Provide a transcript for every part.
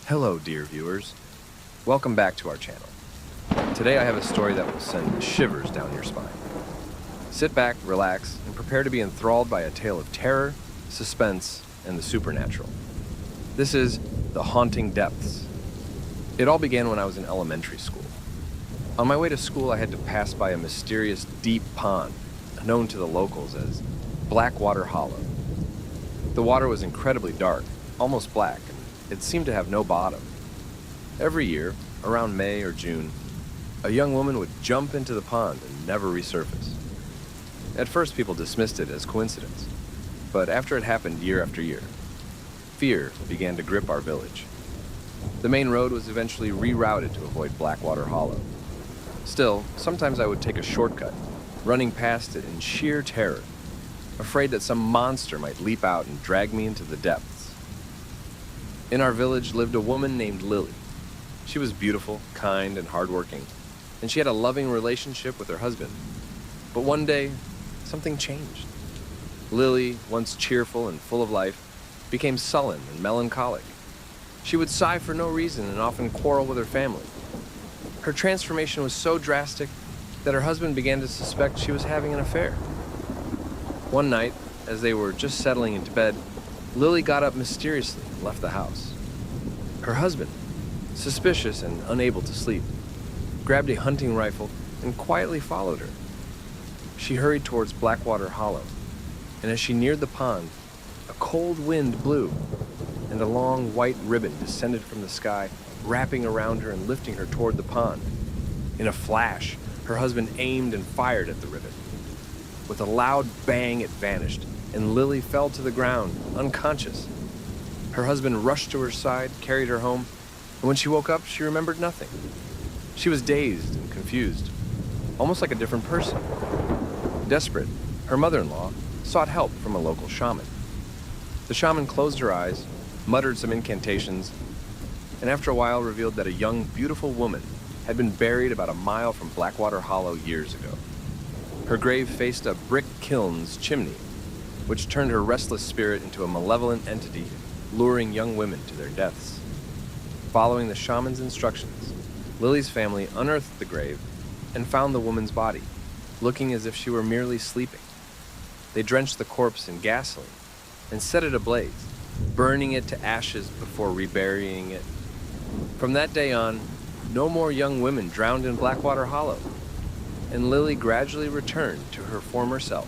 Hello, dear viewers. Welcome back to our channel. Today I have a story that will send shivers down your spine. Sit back, relax, and prepare to be enthralled by a tale of terror, suspense, and the supernatural. This is The Haunting Depths. It all began when I was in elementary school. On my way to school, I had to pass by a mysterious deep pond, known to the locals as Blackwater Hollow. The water was incredibly dark, almost black, and it seemed to have no bottom. Every year, around May or June, a young woman would jump into the pond and never resurface. At first, people dismissed it as coincidence, but after it happened year after year, fear began to grip our village. The main road was eventually rerouted to avoid Blackwater Hollow. Still, sometimes I would take a shortcut, running past it in sheer terror, afraid that some monster might leap out and drag me into the depths. In our village lived a woman named Lily. She was beautiful, kind, and hardworking, and she had a loving relationship with her husband. But one day, something changed. Lily, once cheerful and full of life, became sullen and melancholic. She would sigh for no reason and often quarrel with her family. Her transformation was so drastic that her husband began to suspect she was having an affair. One night, as they were just settling into bed, Lily got up mysteriously and left the house. Her husband, suspicious and unable to sleep, grabbed a hunting rifle and quietly followed her. She hurried towards Blackwater Hollow, and as she neared the pond, a cold wind blew, and a long white ribbon descended from the sky, wrapping around her and lifting her toward the pond. In a flash, her husband aimed and fired at the ribbon. With a loud bang, it vanished, and Lily fell to the ground, unconscious. Her husband rushed to her side, carried her home, and when she woke up, she remembered nothing. She was dazed and confused, almost like a different person. Desperate, her mother-in-law sought help from a local shaman. The shaman closed her eyes, muttered some incantations, and after a while revealed that a young, beautiful woman had been buried about a mile from Blackwater Hollow years ago. Her grave faced a brick kiln's chimney, which turned her restless spirit into a malevolent entity, luring young women to their deaths. Following the shaman's instructions, Lily's family unearthed the grave and found the woman's body, looking as if she were merely sleeping. They drenched the corpse in gasoline and set it ablaze, burning it to ashes before reburying it. From that day on, no more young women drowned in Blackwater Hollow, and Lily gradually returned to her former self.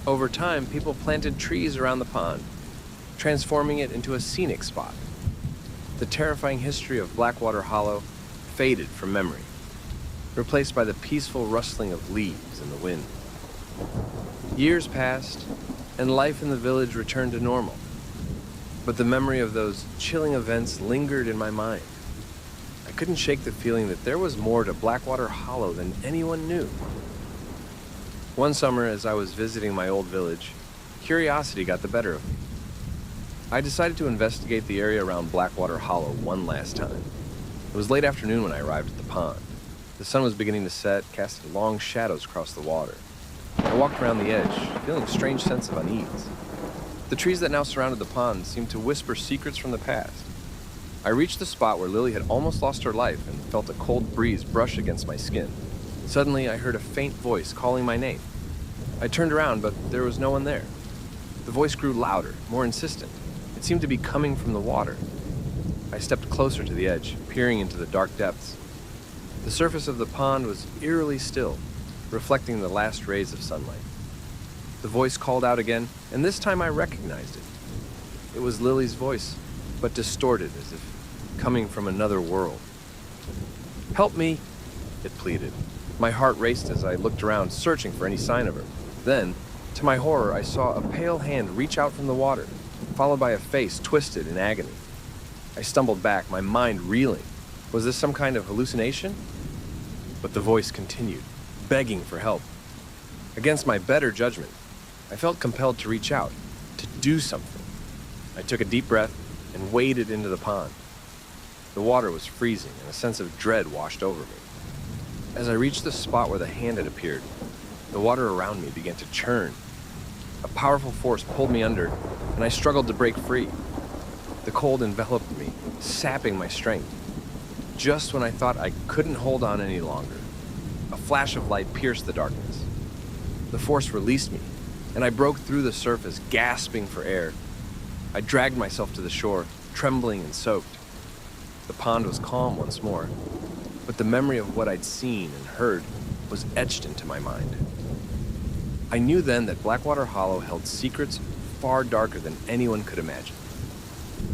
Over time, people planted trees around the pond, transforming it into a scenic spot. The terrifying history of Blackwater Hollow faded from memory, replaced by the peaceful rustling of leaves in the wind. Years passed, and life in the village returned to normal. But the memory of those chilling events lingered in my mind. I couldn't shake the feeling that there was more to Blackwater Hollow than anyone knew. One summer, as I was visiting my old village, curiosity got the better of me. I decided to investigate the area around Blackwater Hollow one last time. It was late afternoon when I arrived at the pond. The sun was beginning to set, casting long shadows across the water. I walked around the edge, feeling a strange sense of unease. The trees that now surrounded the pond seemed to whisper secrets from the past. I reached the spot where Lily had almost lost her life and felt a cold breeze brush against my skin. Suddenly, I heard a faint voice calling my name. I turned around, but there was no one there. The voice grew louder, more insistent. It seemed to be coming from the water. I stepped closer to the edge, peering into the dark depths. The surface of the pond was eerily still, reflecting the last rays of sunlight. The voice called out again, and this time I recognized it. It was Lily's voice, but distorted as if coming from another world. "Help me," it pleaded. My heart raced as I looked around, searching for any sign of her. Then, to my horror, I saw a pale hand reach out from the water, followed by a face twisted in agony. I stumbled back, my mind reeling. Was this some kind of hallucination? But the voice continued, begging for help. Against my better judgment, I felt compelled to reach out, to do something. I took a deep breath and waded into the pond. The water was freezing, and a sense of dread washed over me. As I reached the spot where the hand had appeared, the water around me began to churn. A powerful force pulled me under, and I struggled to break free. The The cold enveloped me, sapping my strength. Just when I thought I couldn't hold on any longer, a flash of light pierced the darkness. The force released me, and I broke through the surface, gasping for air. I dragged myself to the shore, trembling and soaked. The pond was calm once more, but the memory of what I'd seen and heard was etched into my mind. I knew then that Blackwater Hollow held secrets far darker than anyone could imagine.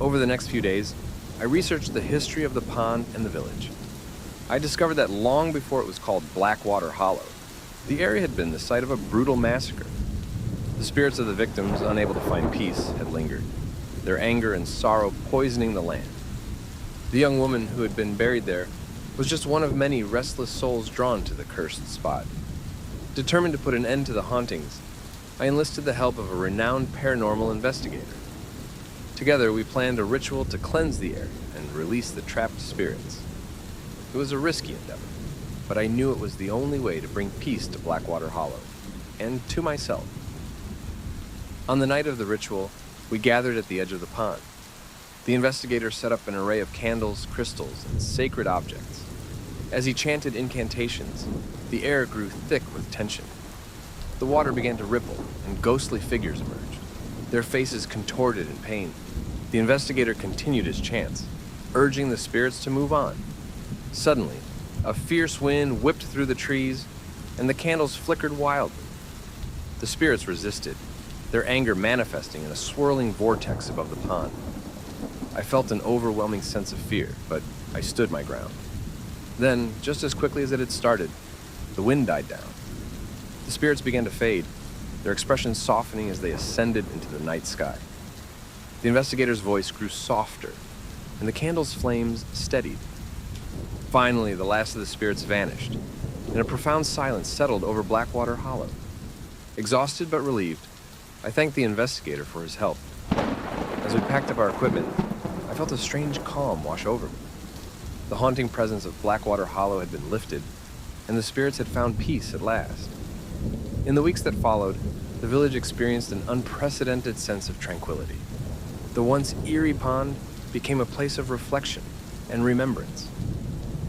Over the next few days, I researched the history of the pond and the village. I discovered that long before it was called Blackwater Hollow, the area had been the site of a brutal massacre. The spirits of the victims, unable to find peace, had lingered, their anger and sorrow poisoning the land. The young woman who had been buried there was just one of many restless souls drawn to the cursed spot. Determined to put an end to the hauntings, I enlisted the help of a renowned paranormal investigator. Together, we planned a ritual to cleanse the area and release the trapped spirits. It was a risky endeavor, but I knew it was the only way to bring peace to Blackwater Hollow, and to myself. On the night of the ritual, we gathered at the edge of the pond. The investigator set up an array of candles, crystals, and sacred objects. As he chanted incantations, the air grew thick with tension. The water began to ripple, and ghostly figures emerged, their faces contorted in pain. The investigator continued his chants, urging the spirits to move on. Suddenly, a fierce wind whipped through the trees, and the candles flickered wildly. The spirits resisted, their anger manifesting in a swirling vortex above the pond. I felt an overwhelming sense of fear, but I stood my ground. Then, just as quickly as it had started, the wind died down. The spirits began to fade, their expressions softening as they ascended into the night sky. The investigator's voice grew softer, and the candle's flames steadied. Finally, the last of the spirits vanished, and a profound silence settled over Blackwater Hollow. Exhausted but relieved, I thanked the investigator for his help. As we packed up our equipment, I felt a strange calm wash over me. The haunting presence of Blackwater Hollow had been lifted, and the spirits had found peace at last. In the weeks that followed, the village experienced an unprecedented sense of tranquility. The once eerie pond became a place of reflection and remembrance.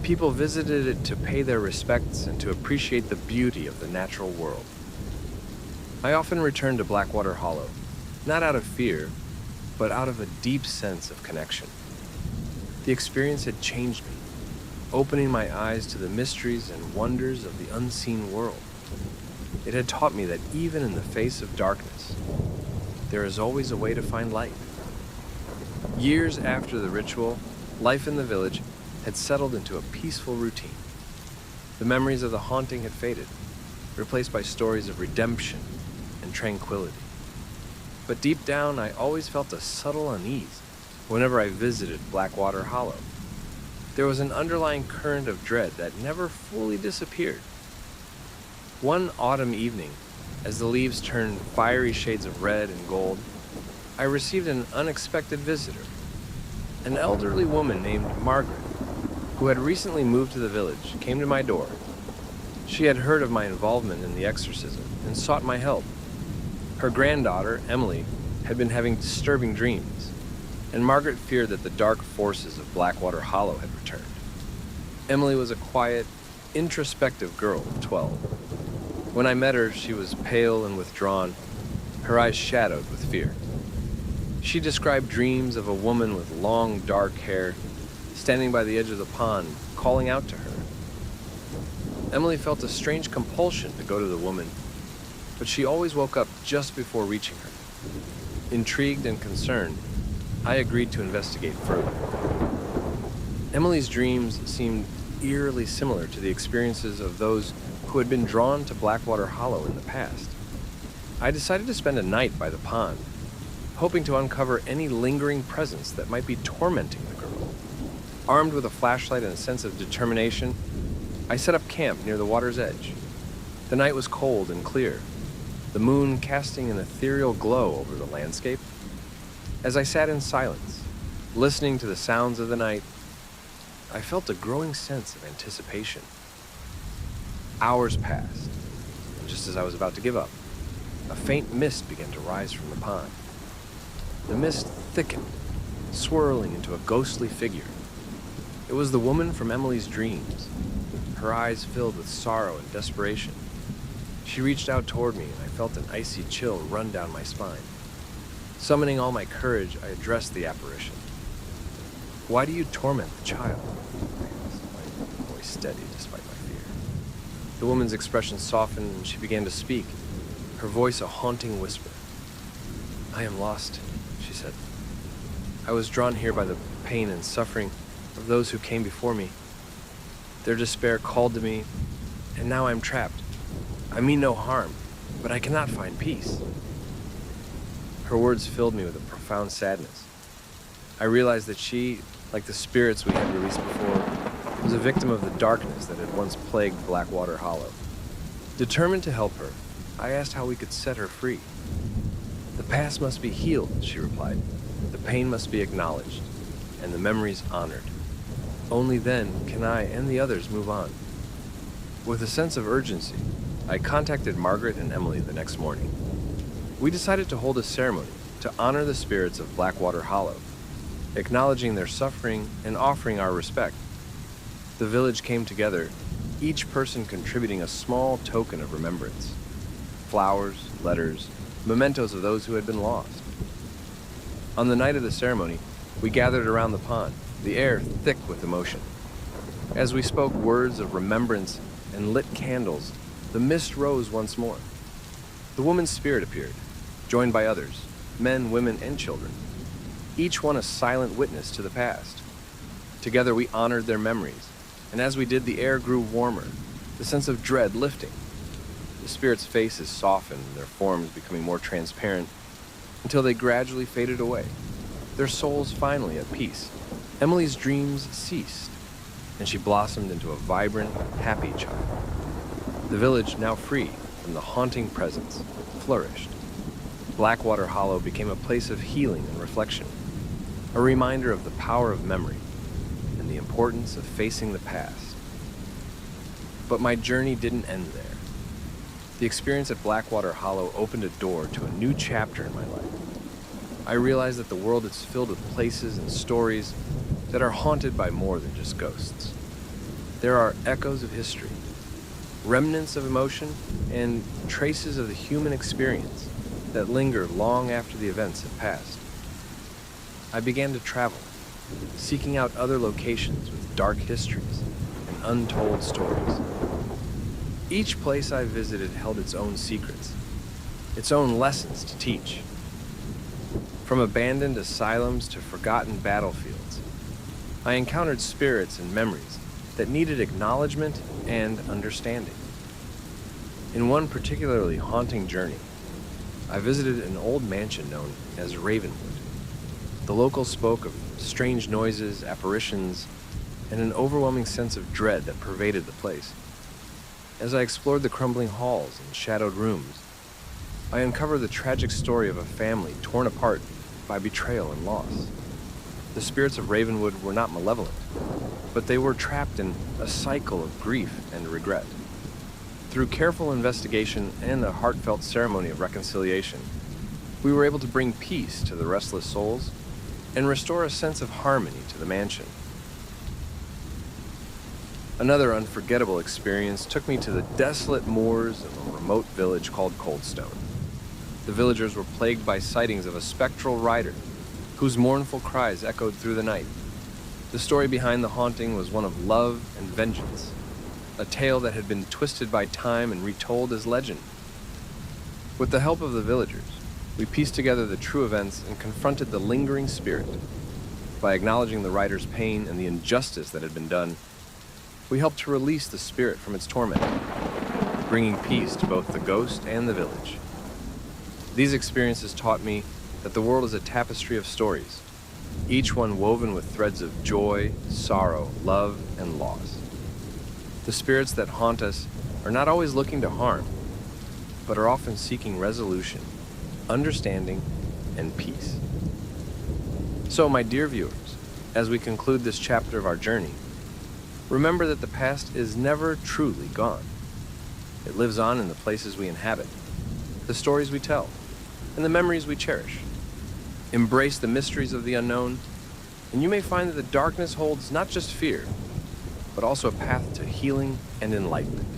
People visited it to pay their respects and to appreciate the beauty of the natural world. I often returned to Blackwater Hollow, not out of fear, but out of a deep sense of connection. The experience had changed me, opening my eyes to the mysteries and wonders of the unseen world. It had taught me that even in the face of darkness, there is always a way to find light. Years after the ritual, life in the village had settled into a peaceful routine. The memories of the haunting had faded, replaced by stories of redemption and tranquility. But deep down, I always felt a subtle unease whenever I visited Blackwater Hollow. There was an underlying current of dread that never fully disappeared. One autumn evening, as the leaves turned fiery shades of red and gold, I received an unexpected visitor. An elderly woman named Margaret, who had recently moved to the village, came to my door. She had heard of my involvement in the exorcism and sought my help. Her granddaughter, Emily, had been having disturbing dreams, and Margaret feared that the dark forces of Blackwater Hollow had returned. Emily was a quiet, introspective girl of 12. When I met her, she was pale and withdrawn, her eyes shadowed with fear. She described dreams of a woman with long, dark hair, standing by the edge of the pond, calling out to her. Emily felt a strange compulsion to go to the woman, but she always woke up just before reaching her. Intrigued and concerned, I agreed to investigate further. Emily's dreams seemed eerily similar to the experiences of those who had been drawn to Blackwater Hollow in the past. I decided to spend a night by the pond, hoping to uncover any lingering presence that might be tormenting the girl. Armed with a flashlight and a sense of determination, I set up camp near the water's edge. The night was cold and clear, the moon casting an ethereal glow over the landscape. As I sat in silence, listening to the sounds of the night, I felt a growing sense of anticipation. Hours passed, and just as I was about to give up, a faint mist began to rise from the pond. The mist thickened, swirling into a ghostly figure. It was the woman from Emily's dreams, her eyes filled with sorrow and desperation. She reached out toward me, and I felt an icy chill run down my spine. Summoning all my courage, I addressed the apparition. "Why do you torment the child?" I asked, my voice steady despite my fear. The woman's expression softened, and she began to speak, her voice a haunting whisper. "I am lost," she said. "I was drawn here by the pain and suffering of those who came before me. Their despair called to me, and now I am trapped. I mean no harm, but I cannot find peace." Her words filled me with a profound sadness. I realized that she, like the spirits we had released before, was a victim of the darkness that had once plagued Blackwater Hollow. Determined to help her, I asked how we could set her free. "The past must be healed," she replied. "The pain must be acknowledged, and the memories honored. Only then can I and the others move on." With a sense of urgency, I contacted Margaret and Emily the next morning. We decided to hold a ceremony to honor the spirits of Blackwater Hollow, acknowledging their suffering and offering our respect. The village came together, each person contributing a small token of remembrance. Flowers, letters, mementos of those who had been lost. On the night of the ceremony, we gathered around the pond, the air thick with emotion. As we spoke words of remembrance and lit candles, the mist rose once more. The woman's spirit appeared, joined by others, men, women, and children, each one a silent witness to the past. Together we honored their memories, and as we did, the air grew warmer, the sense of dread lifting. The spirits' faces softened, their forms becoming more transparent, until they gradually faded away, their souls finally at peace. Emily's dreams ceased, and she blossomed into a vibrant, happy child. The village, now free from the haunting presence, flourished. Blackwater Hollow became a place of healing and reflection, a reminder of the power of memory and the importance of facing the past. But my journey didn't end there. The experience at Blackwater Hollow opened a door to a new chapter in my life. I realized that the world is filled with places and stories that are haunted by more than just ghosts. There are echoes of history, remnants of emotion, and traces of the human experience that linger long after the events have passed. I began to travel, seeking out other locations with dark histories and untold stories. Each place I visited held its own secrets, its own lessons to teach. From abandoned asylums to forgotten battlefields, I encountered spirits and memories that needed acknowledgement and understanding. In one particularly haunting journey, I visited an old mansion known as Ravenwood. The locals spoke of strange noises, apparitions, and an overwhelming sense of dread that pervaded the place. As I explored the crumbling halls and shadowed rooms, I uncovered the tragic story of a family torn apart by betrayal and loss. The spirits of Ravenwood were not malevolent, but they were trapped in a cycle of grief and regret. Through careful investigation and a heartfelt ceremony of reconciliation, we were able to bring peace to the restless souls and restore a sense of harmony to the mansion. Another unforgettable experience took me to the desolate moors of a remote village called Coldstone. The villagers were plagued by sightings of a spectral rider, whose mournful cries echoed through the night. The story behind the haunting was one of love and vengeance, a tale that had been twisted by time and retold as legend. With the help of the villagers, we pieced together the true events and confronted the lingering spirit. By acknowledging the rider's pain and the injustice that had been done, we helped to release the spirit from its torment, bringing peace to both the ghost and the village. These experiences taught me that the world is a tapestry of stories, each one woven with threads of joy, sorrow, love, and loss. The spirits that haunt us are not always looking to harm, but are often seeking resolution, understanding, and peace. So, my dear viewers, as we conclude this chapter of our journey, remember that the past is never truly gone. It lives on in the places we inhabit, the stories we tell, and the memories we cherish. Embrace the mysteries of the unknown And you may find that the darkness holds not just fear, but also a path to healing and enlightenment.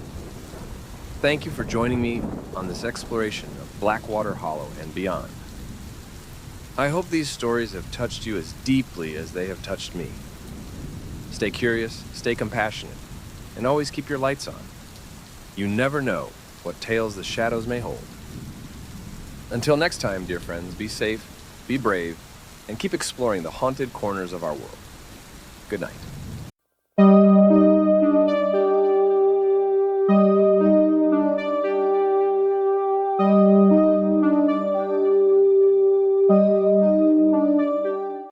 Thank you for joining me on this exploration of Blackwater Hollow and beyond. I hope these stories have touched you as deeply as they have touched me. Stay curious, stay compassionate, and always keep your lights on. You never know what tales the shadows may hold. Until next time, dear friends, be safe, be brave, and keep exploring the haunted corners of our world. Good night.